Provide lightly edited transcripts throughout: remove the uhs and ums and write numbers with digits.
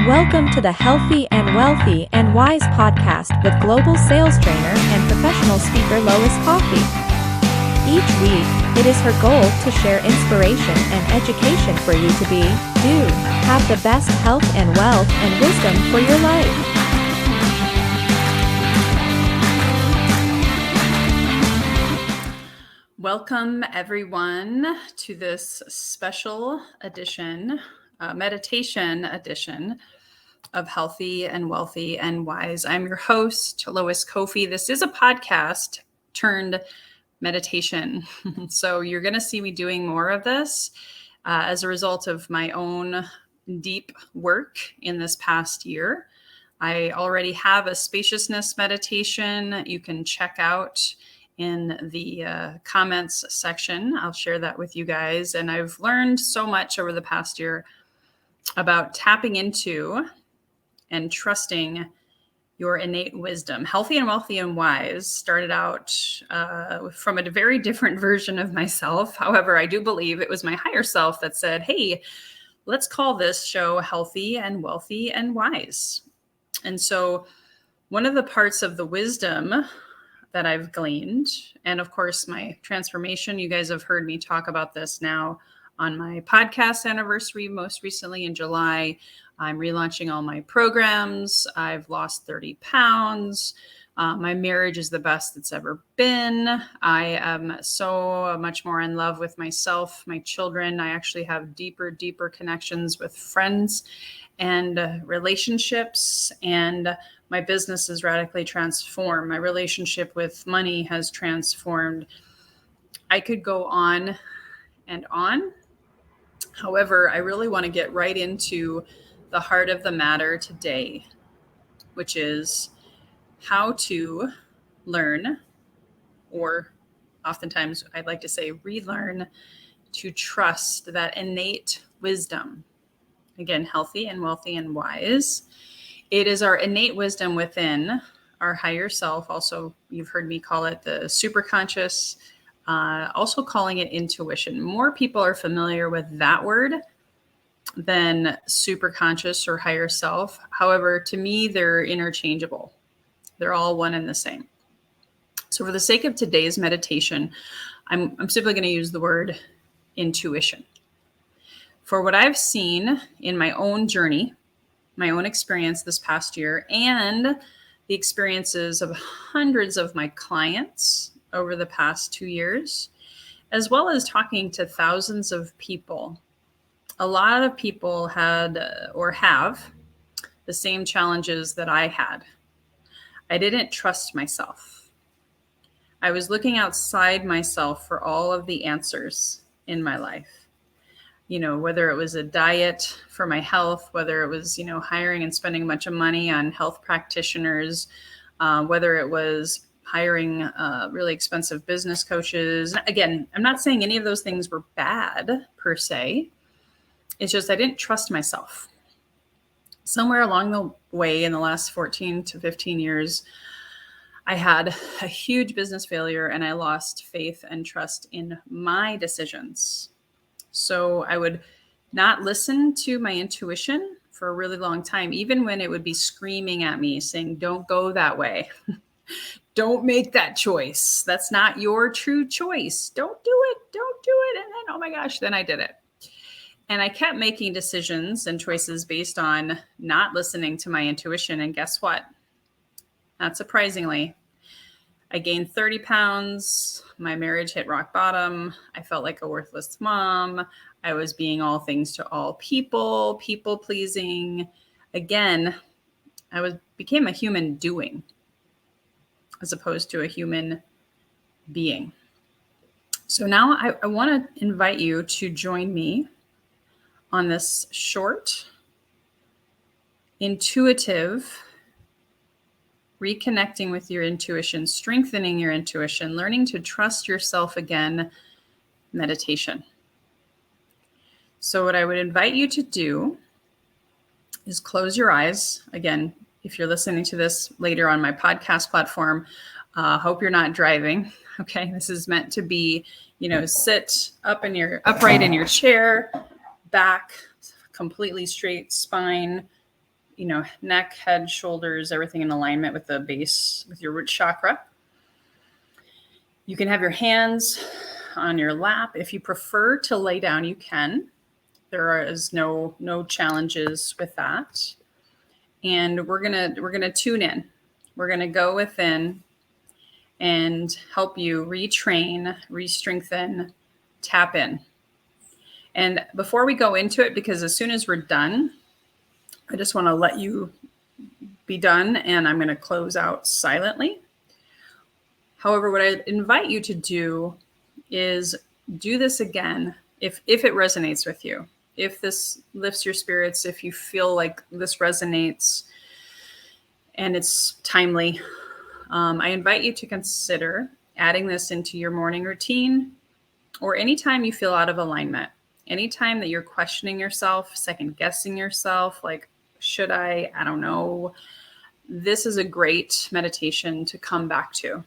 Welcome to the Healthy and Wealthy and Wise podcast with global sales trainer and professional speaker Lois Coffey. Each week, it is her goal to share inspiration and education for you to have the best health and wealth and wisdom for your life. Welcome everyone to this special edition, meditation edition of Healthy and Wealthy and Wise. I'm your host, Lois Coffey. This is a podcast turned meditation. So you're going to see me doing more of this as a result of my own deep work in this past year. I already have a spaciousness meditation you can check out in the comments section. I'll share that with you guys. And I've learned so much over the past year about tapping into and trusting your innate wisdom. Healthy and Wealthy and Wise started out from a very different version of myself. However, I do believe it was my higher self that said, hey, let's call this show Healthy and Wealthy and Wise. And so one of the parts of the wisdom that I've gleaned, and of course my transformation, you guys have heard me talk about this now on my podcast anniversary, most recently in July. I'm relaunching all my programs. I've lost 30 pounds. My marriage is the best it's ever been. I am so much more in love with myself, my children. I actually have deeper connections with friends and relationships, and my business is radically transformed. My relationship with money has transformed. I could go on and on. However, I really want to get right into the heart of the matter today, which is how to learn, or oftentimes I'd like to say relearn, to trust that innate wisdom. Again, healthy and wealthy and wise. It is our innate wisdom within our higher self. Also, you've heard me call it the superconscious, also calling it intuition. More people are familiar with that word than superconscious or higher self. However, to me, they're interchangeable. They're all one and the same. So for the sake of today's meditation, I'm simply going to use the word intuition. For what I've seen in my own journey, my own experience this past year, and the experiences of hundreds of my clients over the past 2 years, as well as talking to thousands of people. A lot of people had or have the same challenges that I had. I didn't trust myself. I was looking outside myself for all of the answers in my life. You know, whether it was a diet for my health, whether it was, hiring and spending a bunch of money on health practitioners, whether it was hiring really expensive business coaches. Again, I'm not saying any of those things were bad per se. It's just I didn't trust myself. Somewhere along the way in the last 14 to 15 years, I had a huge business failure and I lost faith and trust in my decisions. So I would not listen to my intuition for a really long time, even when it would be screaming at me saying, don't go that way. Don't make that choice. That's not your true choice. Don't do it. Don't do it. And then, oh my gosh, then I did it. And I kept making decisions and choices based on not listening to my intuition. And guess what? Not surprisingly, I gained 30 pounds. My marriage hit rock bottom. I felt like a worthless mom. I was being all things to all people pleasing. Again, became a human doing as opposed to a human being. So now I want to invite you to join me on this short, intuitive, reconnecting with your intuition, strengthening your intuition, learning to trust yourself again, meditation. So what I would invite you to do is close your eyes. Again, if you're listening to this later on my podcast platform, hope you're not driving. Okay, this is meant to be, sit upright in your chair, back completely straight, spine neck, head, shoulders, everything in alignment with the base, with your root chakra. You can have your hands on your lap. If you prefer to lay down, you can. There is no challenges with that. And we're gonna tune in. We're gonna go within and help you retrain, re-strengthen, tap in. And before we go into it, because as soon as we're done, I just want to let you be done, and I'm going to close out silently. However, what I invite you to do is do this again if it resonates with you. If this lifts your spirits, if you feel like this resonates and it's timely, I invite you to consider adding this into your morning routine, or anytime you feel out of alignment, anytime that you're questioning yourself, second guessing yourself, like, should I don't know. This is a great meditation to come back to.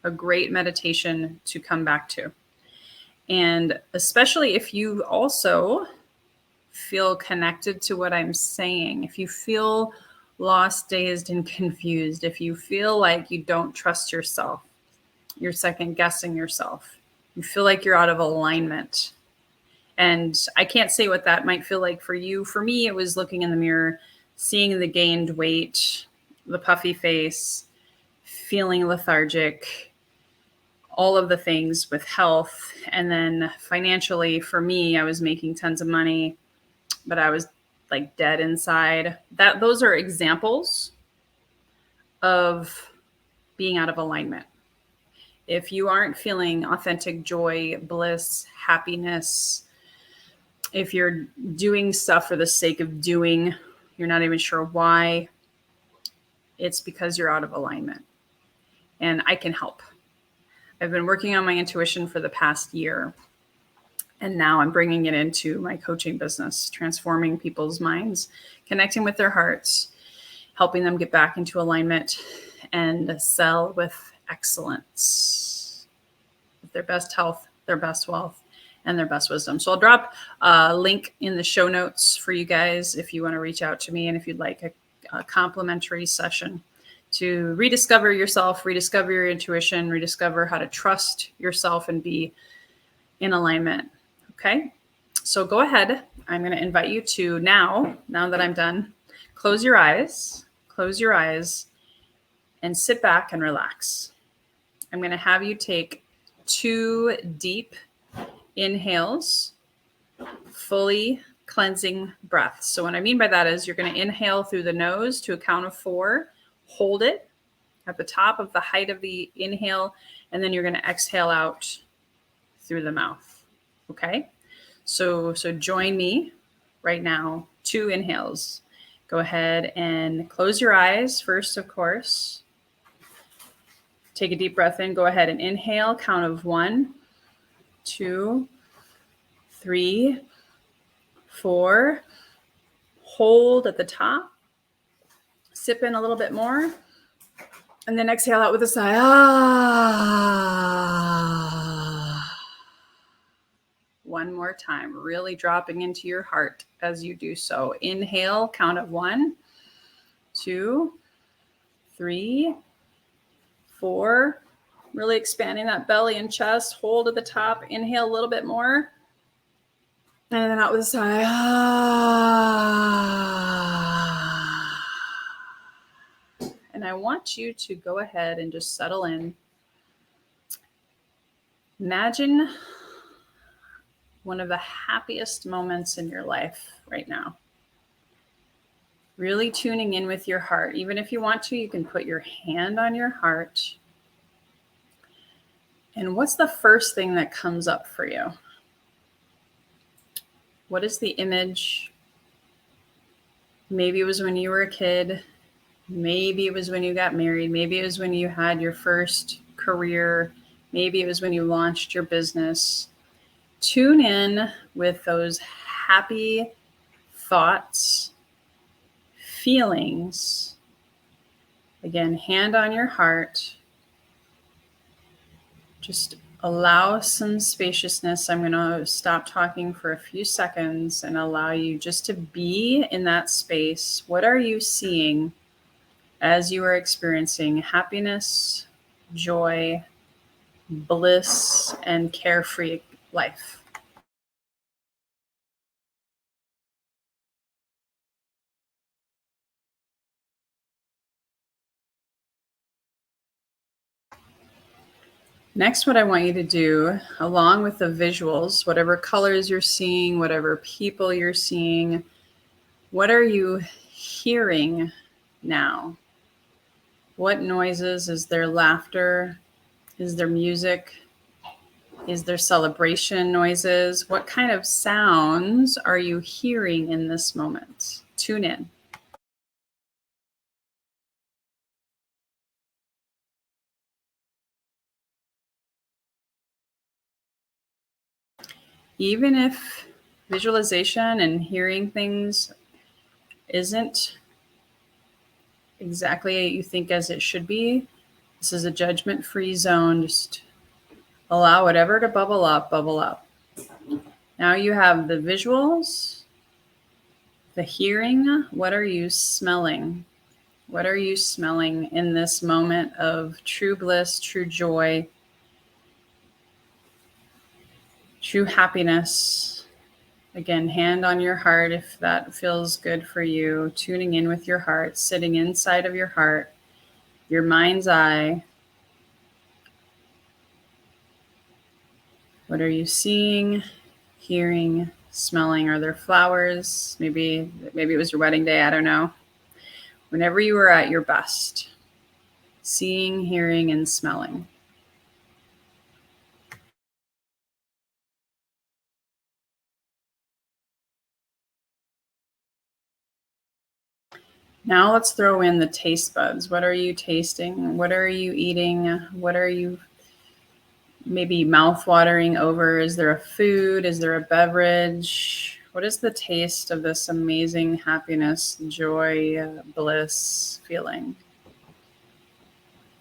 A great meditation to come back to. And especially if you also feel connected to what I'm saying, if you feel lost, dazed, and confused, if you feel like you don't trust yourself, you're second guessing yourself, you feel like you're out of alignment. And I can't say what that might feel like for you. For me, it was looking in the mirror, seeing the gained weight, the puffy face, feeling lethargic, all of the things with health. And then financially, for me, I was making tons of money, but I was like dead inside. Those are examples of being out of alignment. If you aren't feeling authentic joy, bliss, happiness, if you're doing stuff for the sake of doing, you're not even sure why, it's because you're out of alignment. And I can help. I've been working on my intuition for the past year, and now I'm bringing it into my coaching business, transforming people's minds, connecting with their hearts, helping them get back into alignment and sell with excellence, with their best health, their best wealth, and their best wisdom. So I'll drop a link in the show notes for you guys if you want to reach out to me, and if you'd like a complimentary session to rediscover yourself, rediscover your intuition, rediscover how to trust yourself and be in alignment. Okay. So go ahead. I'm going to invite you to now that I'm done, close your eyes and sit back and relax. I'm going to have you take 2 deep inhales, fully cleansing breaths. So what I mean by that is you're going to inhale through the nose to a count of 4, hold it at the top of the height of the inhale, and then you're going to exhale out through the mouth. Okay? So join me right now. 2 inhales. Go ahead and close your eyes first, of course. Take a deep breath in. Go ahead and inhale, count of 1, 2, 3, 4. Hold at the top. Sip in a little bit more. And then exhale out with a sigh. One more time, really dropping into your heart as you do so. Inhale, count of 1, 2, 3, 4. Really expanding that belly and chest. Hold at the top. Inhale a little bit more. And then out with a sigh. And I want you to go ahead and just settle in. Imagine one of the happiest moments in your life right now. Really tuning in with your heart. Even if you want to, you can put your hand on your heart. And what's the first thing that comes up for you? What is the image? Maybe it was when you were a kid. Maybe it was when you got married. Maybe it was when you had your first career. Maybe it was when you launched your business. Tune in with those happy thoughts, feelings. Again, hand on your heart. Just allow some spaciousness. I'm going to stop talking for a few seconds and allow you just to be in that space. What are you seeing as you are experiencing happiness, joy, bliss, and carefree life? Next, what I want you to do, along with the visuals, whatever colors you're seeing, whatever people you're seeing, what are you hearing now? What noises? Is there laughter? Is there music? Is there celebration noises? What kind of sounds are you hearing in this moment? Tune in. Even if visualization and hearing things isn't exactly you think as it should be, this is a judgment-free zone. Just allow whatever to bubble up, bubble up. Now you have the visuals, the hearing. What are you smelling? What are you smelling in this moment of true bliss, true joy, true happiness? Again, hand on your heart if that feels good for you. Tuning in with your heart, sitting inside of your heart, your mind's eye. What are you seeing, hearing, smelling? Are there flowers? Maybe it was your wedding day. I don't know. Whenever you were at your best, seeing, hearing, and smelling. Now let's throw in the taste buds. What are you tasting? What are you eating? What are you maybe mouth-watering over? Is there a food? Is there a beverage? What is the taste of this amazing happiness, joy, bliss feeling?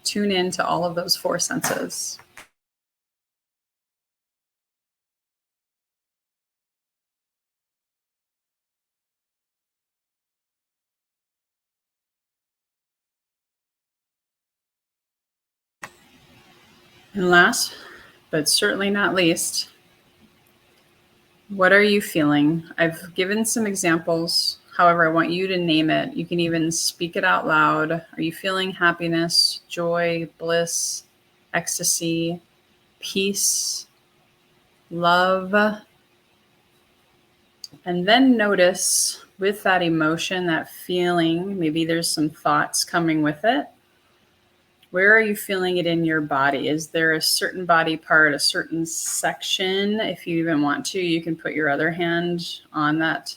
Tune in to all of those four senses. And last, but certainly not least, what are you feeling? I've given some examples. However, I want you to name it. You can even speak it out loud. Are you feeling happiness, joy, bliss, ecstasy, peace, love? And then notice with that emotion, that feeling, maybe there's some thoughts coming with it. Where are you feeling it in your body? Is there a certain body part, a certain section? If you even want to, you can put your other hand on that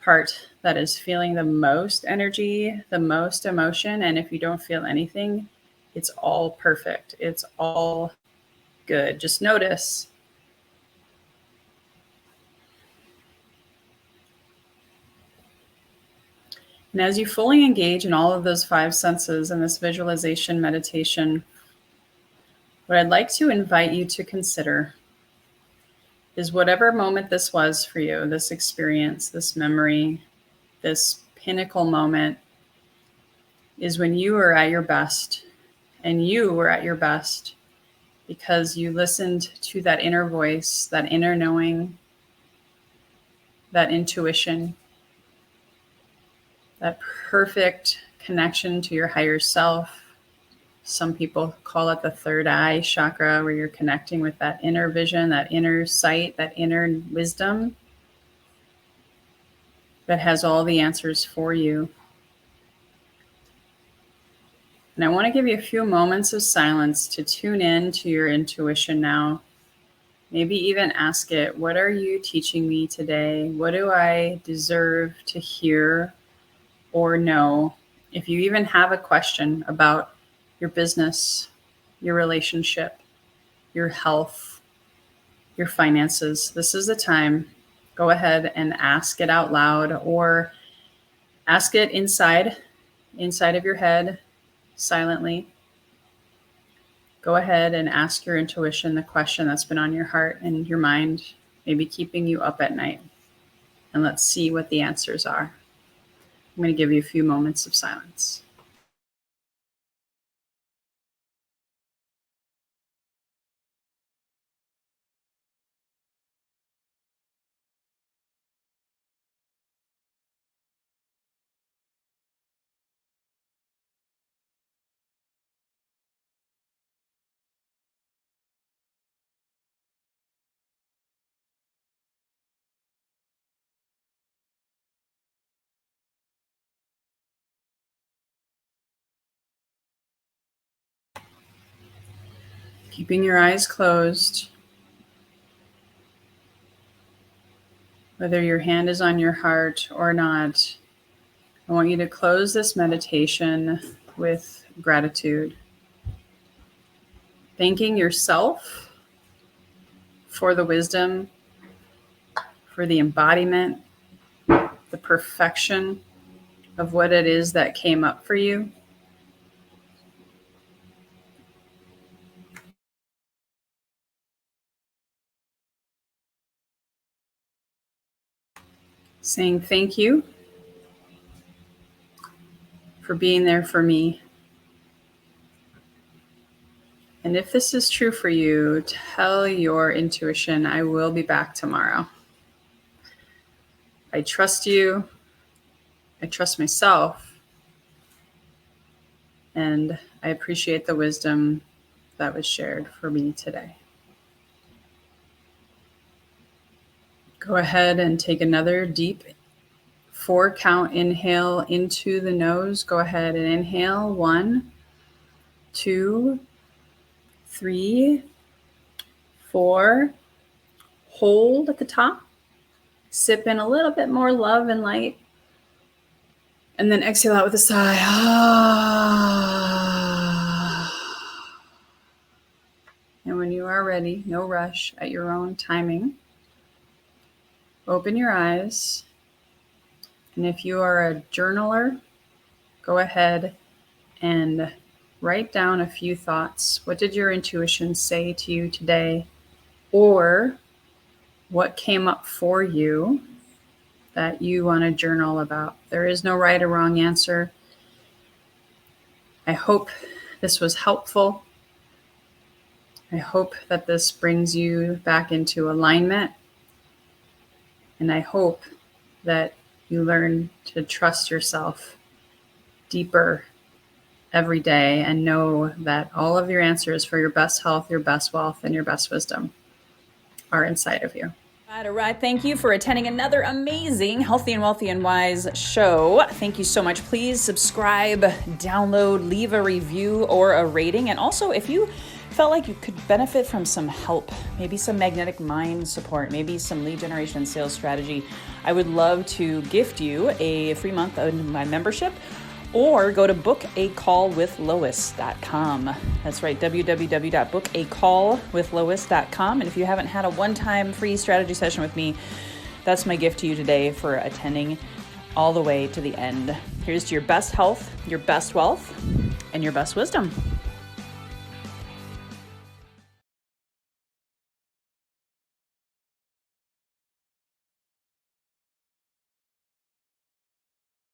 part that is feeling the most energy, the most emotion. And if you don't feel anything, it's all perfect. It's all good. Just notice. And as you fully engage in all of those five senses in this visualization meditation, what I'd like to invite you to consider is whatever moment this was for you, this experience, this memory, this pinnacle moment, is when you were at your best. And you were at your best because you listened to that inner voice, that inner knowing, that intuition, that perfect connection to your higher self. Some people call it the third eye chakra, where you're connecting with that inner vision, that inner sight, that inner wisdom that has all the answers for you. And I want to give you a few moments of silence to tune in to your intuition now. Maybe even ask it, what are you teaching me today? What do I deserve to hear or know? If you even have a question about your business, your relationship, your health, your finances, this is the time. Go ahead and ask it out loud, or ask it inside of your head, silently. Go ahead and ask your intuition the question that's been on your heart and your mind, maybe keeping you up at night. And let's see what the answers are. I'm going to give you a few moments of silence. Keeping your eyes closed, whether your hand is on your heart or not, I want you to close this meditation with gratitude, thanking yourself for the wisdom, for the embodiment, the perfection of what it is that came up for you. Saying thank you for being there for me. And if this is true for you, tell your intuition, I will be back tomorrow. I trust you. I trust myself. And I appreciate the wisdom that was shared for me today. Go ahead and take another deep 4-count inhale into the nose. Go ahead and inhale. 1, 2, 3, 4. Hold at the top. Sip in a little bit more love and light. And then exhale out with a sigh. And when you are ready, no rush, at your own timing, open your eyes. And if you are a journaler, go ahead and write down a few thoughts. What did your intuition say to you today? Or what came up for you that you want to journal about? There is no right or wrong answer. I hope this was helpful. I hope that this brings you back into alignment. And I hope that you learn to trust yourself deeper every day and know that all of your answers for your best health, your best wealth, and your best wisdom are inside of you. All right. Thank you for attending another amazing Healthy and Wealthy and Wise show. Thank you so much. Please subscribe, download, leave a review or a rating. And also, if you felt like you could benefit from some help, maybe some magnetic mind support, maybe some lead generation and sales strategy, I would love to gift you a free month of my membership, or go to bookacallwithlois.com. That's right, www.bookacallwithlois.com. And if you haven't had a one-time free strategy session with me, that's my gift to you today for attending all the way to the end. Here's to your best health, your best wealth, and your best wisdom.